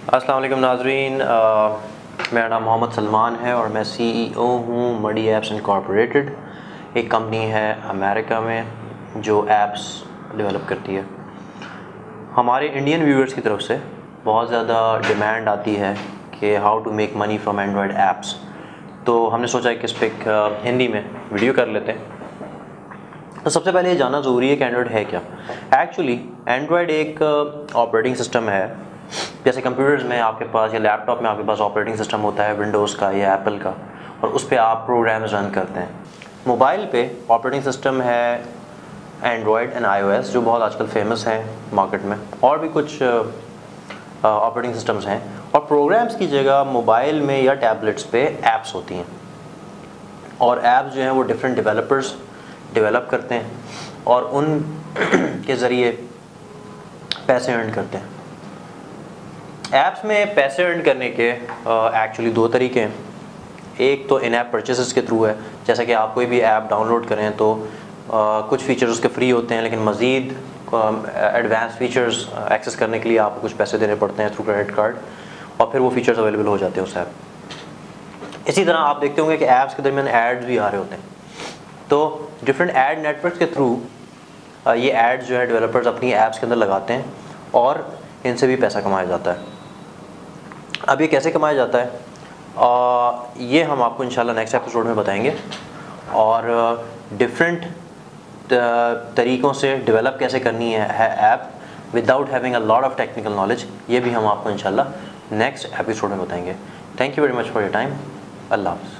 अस्सलाम वालेकुम नाज़रीन, मेरा नाम मोहम्मद सलमान है और मैं CEO हूँ मडी ऐप्स इनकॉर्पोरेटेड। एक कंपनी है अमेरिका में जो ऐप्स डेवलप करती है। हमारे इंडियन व्यूअर्स की तरफ से बहुत ज़्यादा डिमांड आती है कि how to make money from Android apps, तो हमने सोचा कि इस पर एक हिंदी में वीडियो कर लेते हैं। तो सबसे पहले ये जानना ज़रूरी है कि एंड्रॉयड है क्या। एक्चुअली एंड्रॉयड एक ऑपरेटिंग सिस्टम है। जैसे कंप्यूटर्स में आपके पास या लैपटॉप में आपके पास ऑपरेटिंग सिस्टम होता है विंडोज़ का या एप्पल का, और उस पर आप प्रोग्राम्स रन करते हैं। मोबाइल पे ऑपरेटिंग सिस्टम है एंड्रॉयड एंड iOS, जो बहुत आजकल फेमस हैं मार्केट में। और भी कुछ ऑपरेटिंग सिस्टम्स हैं, और प्रोग्राम्स की जगह मोबाइल में या टैबलेट्स पे ऐप्स होती हैं, और ऐप्स जो हैं वो डिफरेंट डेवलपर्स डेवलप करते हैं और उन के ज़रिए पैसे अर्न करते हैं। ऐप्स में पैसे अर्न करने के एक्चुअली दो तरीके हैं। एक तो इन ऐप परचेसेस के थ्रू है, जैसा कि आप कोई भी ऐप डाउनलोड करें तो कुछ फ़ीचर्स उसके फ्री होते हैं, लेकिन मज़ीद एडवांस फ़ीचर्स एक्सेस करने के लिए आपको कुछ पैसे देने पड़ते हैं थ्रू क्रेडिट कार्ड, और फिर वो फ़ीचर्स अवेलेबल हो जाते हैं उस ऐप। इसी तरह आप देखते होंगे कि ऐप्स के दरमियान एड्स भी आ रहे होते हैं, तो डिफरेंट ऐड नेटवर्क के थ्रू ये एड्स जो है डेवलपर्स अपनी ऐप्स के अंदर लगाते हैं और इनसे भी पैसा कमाया जाता है। अब ये कैसे कमाया जाता है ये हम आपको इंशाल्लाह नेक्स्ट एपिसोड में बताएंगे, और डिफरेंट तरीक़ों से डेवलप कैसे करनी है app without having a lot of technical knowledge, ये भी हम आपको इंशाल्लाह नेक्स्ट एपिसोड में बताएंगे। Thank you very much for your time. अल्लाह हाफ़िज़।